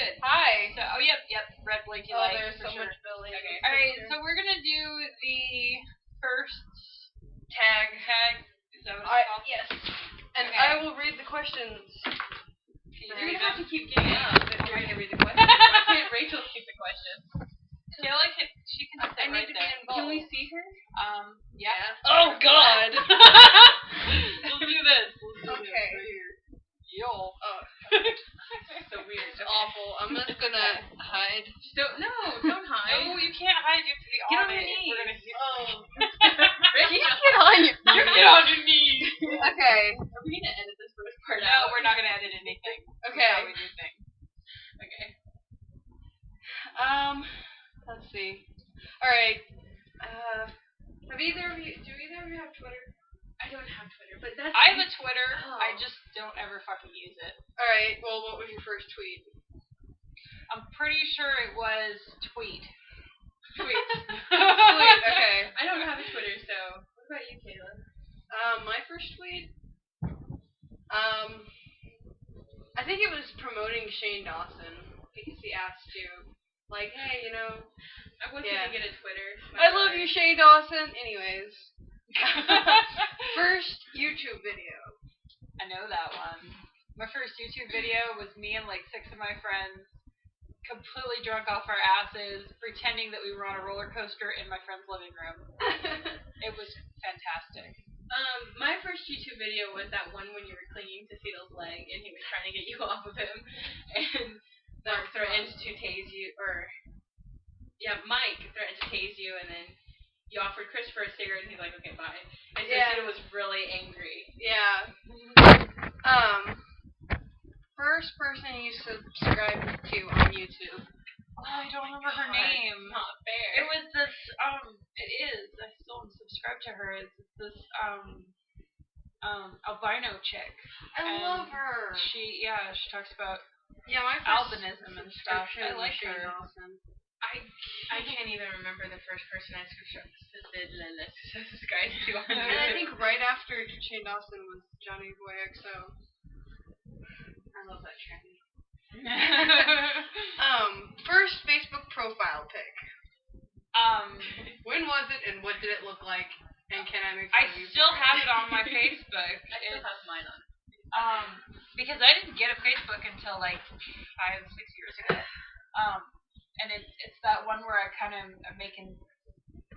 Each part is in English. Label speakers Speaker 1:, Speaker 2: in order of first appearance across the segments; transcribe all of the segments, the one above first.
Speaker 1: good.
Speaker 2: Hi.
Speaker 1: So, yep, red blinky light.
Speaker 2: There's so
Speaker 1: sure.
Speaker 2: much Billy.
Speaker 1: Okay. Alright, so we're gonna do the first
Speaker 2: tag.
Speaker 1: Is that what it's called?
Speaker 2: Yes. And
Speaker 1: okay.
Speaker 2: I will read the questions.
Speaker 1: You're gonna
Speaker 2: have to keep getting up if you're gonna read the questions.
Speaker 1: Why can't Rachel keep the questions? Taylor she can sit
Speaker 2: I
Speaker 1: right
Speaker 2: need to
Speaker 1: there.
Speaker 2: be involved. Can we see her?
Speaker 1: Yeah.
Speaker 2: Oh God.
Speaker 1: Let's do this.
Speaker 2: Okay.
Speaker 1: Right here. Yo.
Speaker 2: Oh.
Speaker 1: So weird.
Speaker 2: It's awful. I'm just gonna hide.
Speaker 1: Don't hide. No, you can't hide. You have to be
Speaker 2: Get
Speaker 1: on
Speaker 2: on your
Speaker 1: it.
Speaker 2: knees.
Speaker 1: We're gonna hear.
Speaker 2: Get on your knees.
Speaker 1: You get on your knees.
Speaker 2: Okay.
Speaker 1: Are we gonna edit this first part out? No, we're not gonna edit anything.
Speaker 2: Okay.
Speaker 1: That's how we do things. Okay.
Speaker 2: Let's see. Alright. Do either of you have Twitter? I don't have Twitter, but that's...
Speaker 1: I have a Twitter.
Speaker 2: Oh.
Speaker 1: I just don't ever fucking use it.
Speaker 2: Alright, well, what was your first tweet?
Speaker 1: I'm pretty sure it was tweet.
Speaker 2: Tweet, okay.
Speaker 1: I don't have a Twitter, so... What about you, Kayla?
Speaker 2: My first tweet? I think it was promoting Shane Dawson, because he asked you, like, hey, you know...
Speaker 1: I wasn't gonna get a Twitter.
Speaker 2: I love you, Shane Dawson. Anyways. First YouTube video.
Speaker 1: I know that one. My first YouTube video was me and like 6 of my friends completely drunk off our asses, pretending that we were on a roller coaster in my friend's living room. It was fantastic.
Speaker 3: My first YouTube video was that one when you were clinging to Cecil's leg and he was trying to get you off of him, and Mike threatened to tase you, Mike threatened to tase you, and then you offered Christopher a cigarette, and he's like, okay, bye. And so Cecil was really angry.
Speaker 2: Yeah. First person you subscribed to on YouTube.
Speaker 1: Oh, I don't remember her name.
Speaker 3: It's not fair.
Speaker 1: It was this, it is. I still am subscribed to her. It's this, albino chick.
Speaker 2: I love her.
Speaker 1: She talks about
Speaker 2: my
Speaker 1: albinism and stuff. I like her.
Speaker 2: Awesome.
Speaker 3: I can't even remember the first person I subscribed to on
Speaker 2: And
Speaker 3: YouTube.
Speaker 2: I think right after Shane Dawson was Johnny Boy XO.
Speaker 3: I love that tranny.
Speaker 2: First Facebook profile pic. When was it and what did it look like? And can I make
Speaker 1: I still have it on my Facebook.
Speaker 3: I still have mine on.
Speaker 1: Because I didn't get a Facebook until like 5-6 years ago. And it's that one where I kind of am making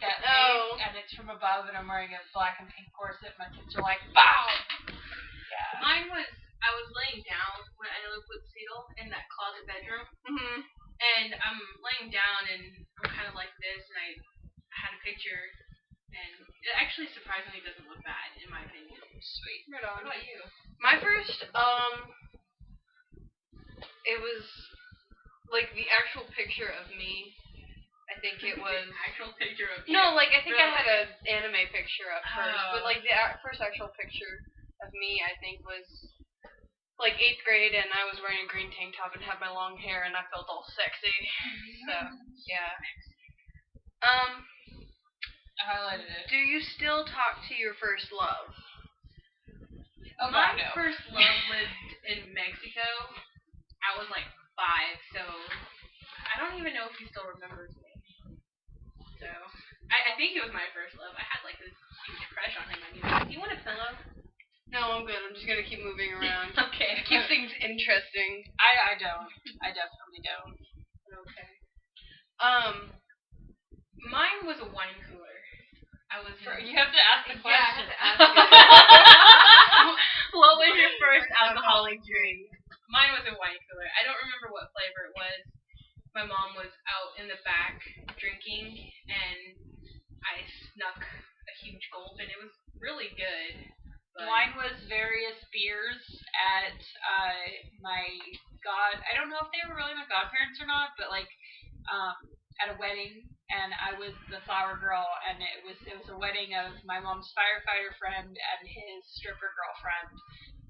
Speaker 1: that face, and it's from above, and I'm wearing a black and pink corset. My kids are like, "Bow!" Yeah.
Speaker 3: Mine was, I was laying down when I lived with Cecil in that closet bedroom, and I'm laying down, and I'm kind of like this, and I had a picture, and it actually surprisingly doesn't look bad, in my opinion.
Speaker 1: Sweet.
Speaker 2: Right on.
Speaker 3: What about you?
Speaker 2: My first, it was like the actual picture of me. I think it was
Speaker 3: the actual picture of you.
Speaker 2: No, like I think
Speaker 3: really?
Speaker 2: I had an anime picture up first, but like the first actual picture of me, I think was like 8th grade, and I was wearing a green tank top and had my long hair, and I felt all sexy. So yeah.
Speaker 1: I highlighted it.
Speaker 2: Do you still talk to your first love?
Speaker 1: Oh,
Speaker 3: my
Speaker 1: God, no.
Speaker 3: first love lived in Mexico. I was like 5, so I don't even know if he still remembers me. So I think it was my first love. I had like this huge crush on him. I mean, do you want a pillow?
Speaker 2: No, I'm good. I'm just gonna keep moving around.
Speaker 3: Okay.
Speaker 2: Keep things interesting.
Speaker 1: I don't. I definitely don't.
Speaker 3: Okay. Mine was a wine cooler.
Speaker 1: You have to ask the question.
Speaker 3: Yeah, I have to ask it. What was your first alcoholic drink? Mine was a wine cooler. I don't remember what flavor it was. My mom was out in the back drinking, and I snuck a huge gulp, and it was really good. But
Speaker 1: mine was various beers at I don't know if they were really my godparents or not, but like at a wedding, and I was the flower girl, and it was a wedding of my mom's firefighter friend and his stripper girlfriend,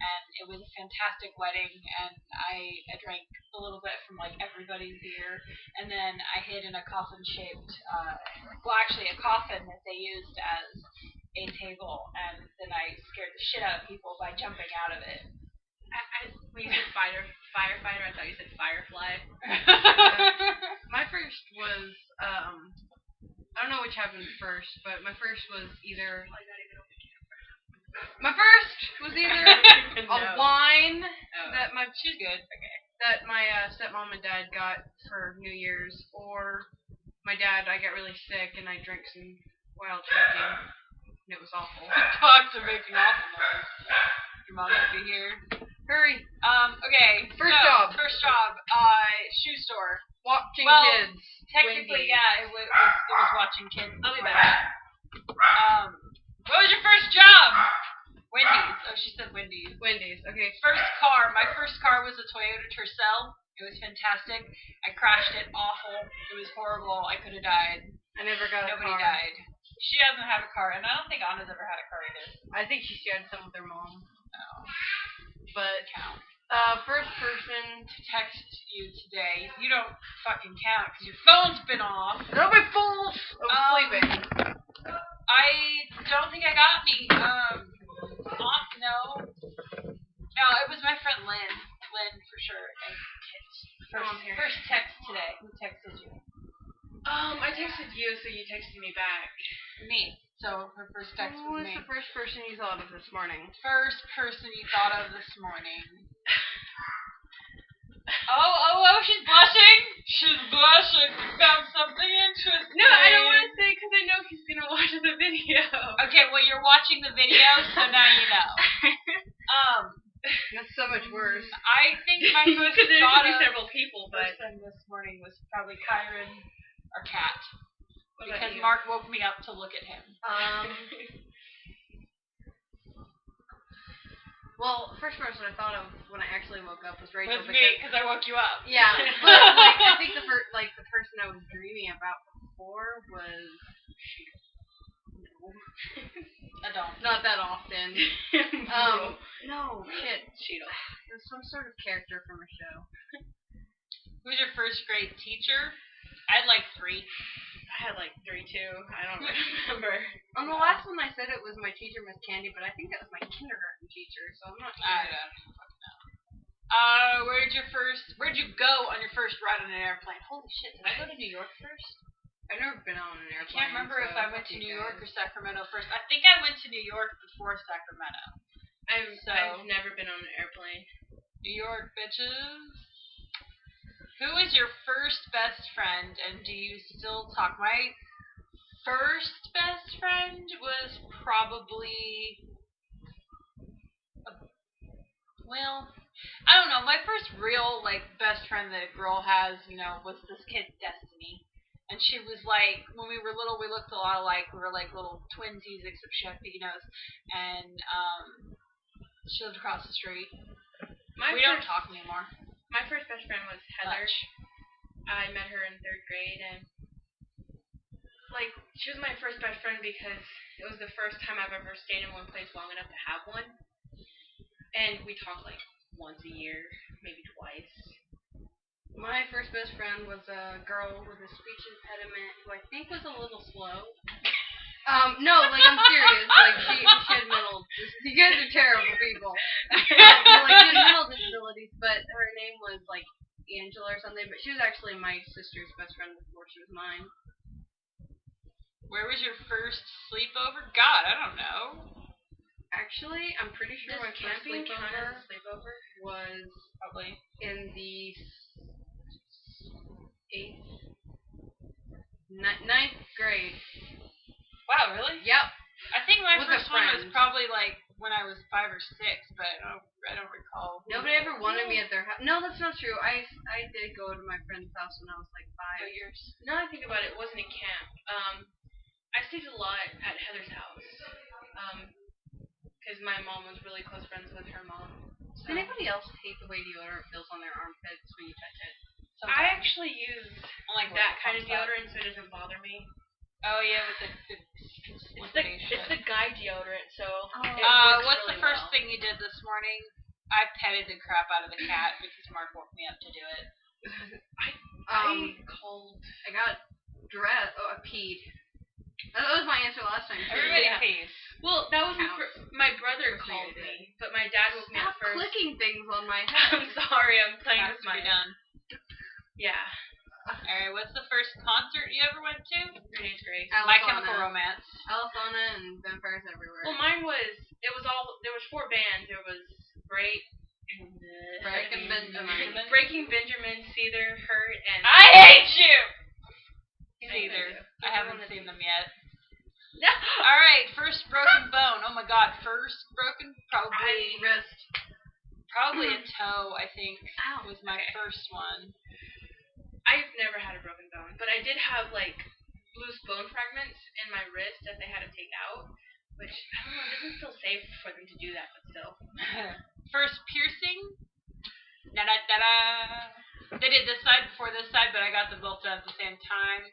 Speaker 1: and it was a fantastic wedding, and I drank a little bit from like everybody's beer, and then I hid in a coffin-shaped, a coffin that they used as a table, and then I scared the shit out of people by jumping out of it.
Speaker 3: When you said firefighter, I thought you said firefly.
Speaker 2: My first was, I don't know which happened first, but my first was either a wine that
Speaker 1: she's good.
Speaker 2: Okay. That my stepmom and dad got for New Year's, or my dad, I got really sick and I drank some wild turkey, and it was awful.
Speaker 1: Dogs are making awful noise. Your mom might be here.
Speaker 2: Hurry.
Speaker 1: Okay.
Speaker 2: First job.
Speaker 1: Shoe store.
Speaker 2: Watching kids.
Speaker 1: Technically,
Speaker 2: Wendy's.
Speaker 1: yeah, it was watching kids. I'll be back. What was your first job? Wendy's. Oh, she said Wendy's.
Speaker 2: Wendy's. Okay.
Speaker 1: First car. My first car was a Toyota Tercel. It was fantastic. I crashed it. Awful. It was horrible. I could have died.
Speaker 2: I never got a car.
Speaker 1: Nobody died. She doesn't have a car, and I don't think Anna's ever had a car either.
Speaker 2: I think she shared some with her mom.
Speaker 1: Oh.
Speaker 2: But
Speaker 1: Count.
Speaker 2: First person
Speaker 1: To text you today. You don't fucking count because your phone's been off.
Speaker 2: Don't be fools! I was sleeping.
Speaker 1: I don't think I got any. No. No, it was my friend Lynn. Lynn for sure. First text today. Who texted you?
Speaker 3: I texted you, so you texted me back.
Speaker 1: Me. So her first text
Speaker 2: Who
Speaker 1: was
Speaker 2: was
Speaker 1: me.
Speaker 2: the first person you thought of this morning?
Speaker 1: First person you thought of this morning. Oh, she's blushing. She's blushing. Found something interesting.
Speaker 3: No, I don't want to say because I know he's going to watch the video.
Speaker 1: Okay, well, you're watching the video, so now you know.
Speaker 2: That's so much worse.
Speaker 1: I think my first
Speaker 3: Because there
Speaker 1: thought
Speaker 3: could be
Speaker 1: of
Speaker 3: several people, but
Speaker 1: person this morning was probably Kyron or Kat.
Speaker 3: What about
Speaker 1: Because
Speaker 3: you?
Speaker 1: Mark woke me up to look at him.
Speaker 2: Well, first person I thought of when I actually woke up was Rachel.
Speaker 1: With me, because I woke you up.
Speaker 2: Yeah, but like I think the person I was dreaming about before was
Speaker 1: I don't.
Speaker 2: not that often. No, shit. Cheeto. It was some sort of character from a show.
Speaker 1: Who's your first grade teacher? I had like 3.
Speaker 3: I had like 3 too. I don't remember.
Speaker 2: On the last one I said it was my teacher, Miss Candy, but I think that was my kindergarten teacher, so I'm not sure.
Speaker 1: I don't fucking know. Where'd you go on your first ride on an airplane? Holy shit, did I go to New York first?
Speaker 2: I've never been on an
Speaker 1: I
Speaker 2: airplane.
Speaker 1: can't remember
Speaker 2: so
Speaker 1: if I went to
Speaker 2: you
Speaker 1: New
Speaker 2: guys.
Speaker 1: York or Sacramento first. I think I went to New York before Sacramento.
Speaker 3: I've never been on an airplane.
Speaker 1: New York, bitches. Who is your first best friend, and do you still talk? My first best friend was probably, I don't know. My first real, best friend that a girl has, was this kid, Destiny. And she was like, when we were little, we looked a lot alike. We were like little twinsies, except she had big nose. And she lived across the street. We don't talk anymore.
Speaker 3: My first best friend was Heather.
Speaker 1: Much.
Speaker 3: I met her in 3rd grade, and she was my first best friend because it was the first time I've ever stayed in one place long enough to have one. And we talked once a year, maybe twice.
Speaker 2: My first best friend was a girl with a speech impediment who I think was a little slow. No, I'm serious. She had mental. You guys are terrible people. She had mental disabilities, but her name was Angela or something. But she was actually my sister's best friend before she was mine.
Speaker 1: Where was your first sleepover? God, I don't know.
Speaker 2: Actually, I'm pretty sure my first
Speaker 3: camping count as a
Speaker 2: sleepover was
Speaker 1: Probably
Speaker 2: in the 9th grade.
Speaker 1: Wow, really?
Speaker 2: Yep.
Speaker 1: I think my
Speaker 2: With
Speaker 1: first
Speaker 2: a
Speaker 1: one was
Speaker 2: friend.
Speaker 1: probably when I was 5 or 6, but I don't recall.
Speaker 2: Nobody ever wanted me at their house. No, that's not true. I did go to my friend's house when I was 5.
Speaker 1: Years.
Speaker 3: Now that I think about it, it wasn't a camp. I stayed a lot at Heather's house. Because my mom was really close friends with her mom.
Speaker 2: Does anybody else hate the way deodorant feels on their armpits when you touch it?
Speaker 3: I actually use
Speaker 1: like
Speaker 3: that kind of deodorant so it doesn't bother me.
Speaker 1: Oh yeah, with
Speaker 3: It's the guy deodorant, so it
Speaker 1: what's
Speaker 3: works
Speaker 1: the
Speaker 3: really
Speaker 1: first
Speaker 3: well.
Speaker 1: thing you did this morning? I petted the crap out of the cat because Mark woke me up to do it.
Speaker 3: I called.
Speaker 2: I got dressed. Oh, I peed. That was my answer last time.
Speaker 1: Everybody pays.
Speaker 3: Well, that was my brother called me, but my dad woke me up
Speaker 2: Stop
Speaker 3: first.
Speaker 2: clicking things on my head.
Speaker 3: I'm sorry, I'm playing
Speaker 1: Has
Speaker 3: with
Speaker 1: to
Speaker 3: my...
Speaker 1: be done.
Speaker 3: Yeah.
Speaker 1: Alright, what's the first concert you ever went to?
Speaker 3: Renee's Grace.
Speaker 1: My Chemical Romance.
Speaker 2: Alisana and Vampires Everywhere.
Speaker 3: Well, mine was, there was 4 bands. There was Breaking Benjamin, Seether, Hurt, and...
Speaker 1: I hate you! Seether. I haven't seen them yet. Alright, first broken bone. Oh my god, first broken, probably
Speaker 2: wrist.
Speaker 1: Probably a toe, I think, was my first one.
Speaker 3: I've never had a broken bone, but I did have, like, loose bone fragments in my wrist that they had to take out, which, I don't know, it doesn't feel safe for them to do that, but still.
Speaker 1: First piercing. Da-da-da-da. They did this side before this side, but I got them both done at the same time.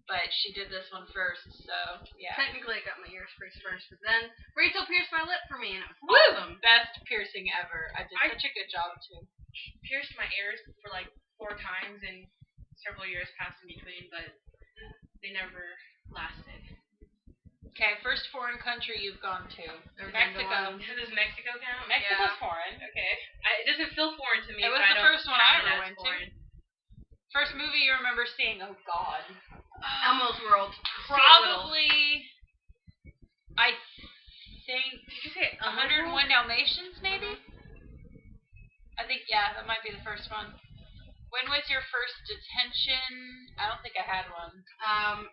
Speaker 1: But she did this one first, so, yeah.
Speaker 2: Technically, I got my ears pierced first, but then Rachel pierced my lip for me, and it was awesome.
Speaker 1: Best piercing ever. I did such a good job, too.
Speaker 3: Pierced my ears for, like, 4 times, and several years passed in between, but they never lasted.
Speaker 1: Okay, first foreign country you've gone to. Mexico.
Speaker 3: Does Mexico count?
Speaker 1: Mexico's foreign.
Speaker 3: Okay. It doesn't feel foreign to me.
Speaker 1: It was the first one I ever went to. First movie you remember seeing? Oh, God.
Speaker 2: Elmo's World.
Speaker 1: Probably, I think,
Speaker 3: did you say
Speaker 1: 101 Dalmatians, maybe? I think, yeah, that might be the first one. When was your first detention? I don't think I had one.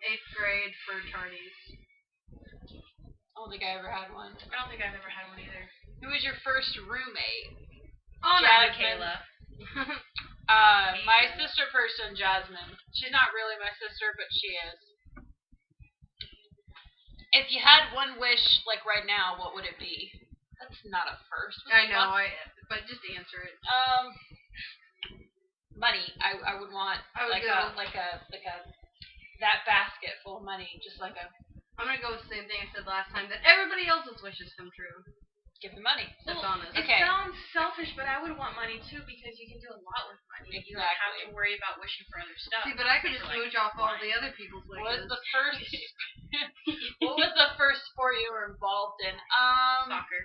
Speaker 2: 8th grade for tardies.
Speaker 1: I don't think I ever had one.
Speaker 3: I don't think I've ever had one either.
Speaker 1: Who was your first roommate?
Speaker 2: Oh, no,
Speaker 3: Kayla.
Speaker 1: My sister person, Jasmine. She's not really my sister, but she is. If you had one wish, like right now, what would it be? That's not a first.
Speaker 2: I know, but just answer it.
Speaker 1: Money. I would want that basket full of money, just like a.
Speaker 2: I'm gonna go with the same thing I said last time, that everybody else's wishes come true.
Speaker 1: Give the money.
Speaker 2: That's honest.
Speaker 3: It sounds selfish, but I would want money too because you can do a lot with money.
Speaker 1: Exactly.
Speaker 3: You don't have to worry about wishing for other stuff.
Speaker 2: See, but I could just smooch off all the other people's wishes.
Speaker 1: What was the first? What was the first sport you were involved in?
Speaker 3: Soccer.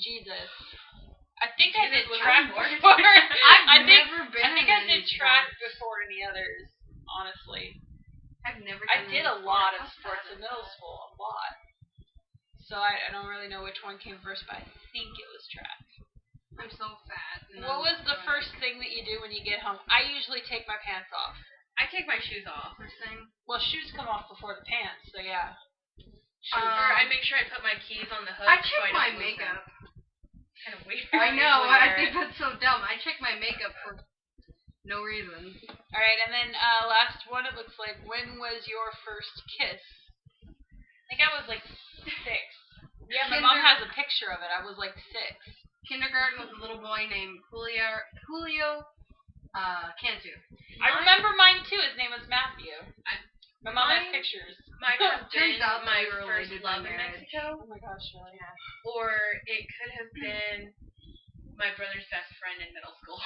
Speaker 1: Jesus. I think I did
Speaker 3: was
Speaker 1: track
Speaker 3: sport.
Speaker 1: before.
Speaker 2: I've never been.
Speaker 1: I think I did track before any others. Honestly.
Speaker 2: I've never.
Speaker 1: I did a lot of sports in middle school. A lot. So I don't really know which one came first, but I think it was track.
Speaker 2: I'm so fat.
Speaker 1: What was the first thing that you do when you get home? I usually take my pants off.
Speaker 3: I take my shoes off.
Speaker 2: First thing?
Speaker 1: Well, shoes come off before the pants, so yeah.
Speaker 3: Or I make sure I put my keys on the hook.
Speaker 2: I check my makeup.
Speaker 3: Kind of weird.
Speaker 2: I know. I think that's so dumb. I check my makeup for no reason.
Speaker 1: All right, and then last one. It looks like, when was your first kiss? I think I was like 6. Yeah, my mom has a picture of it. I was like 6.
Speaker 2: Kindergarten with a little boy named Julio Cantu.
Speaker 1: I remember mine too. His name was Matthew. My mom has pictures.
Speaker 3: Might have been
Speaker 2: Turns out
Speaker 3: my
Speaker 2: we were
Speaker 3: first
Speaker 2: related
Speaker 3: love
Speaker 2: by
Speaker 3: in
Speaker 2: marriage.
Speaker 3: Mexico.
Speaker 1: Oh my gosh, really?
Speaker 2: Yeah.
Speaker 3: Or it could have been my brother's best friend in middle school.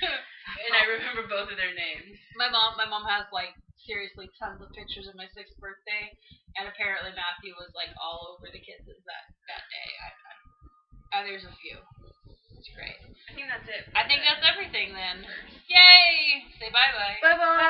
Speaker 3: And I remember both of their names.
Speaker 1: My mom has like seriously tons of pictures of my 6th birthday, and apparently Matthew was like all over the kids that day. There's a few. It's great.
Speaker 3: I think that's it.
Speaker 1: I think that's everything then. Yay! Say bye bye.
Speaker 2: Bye bye.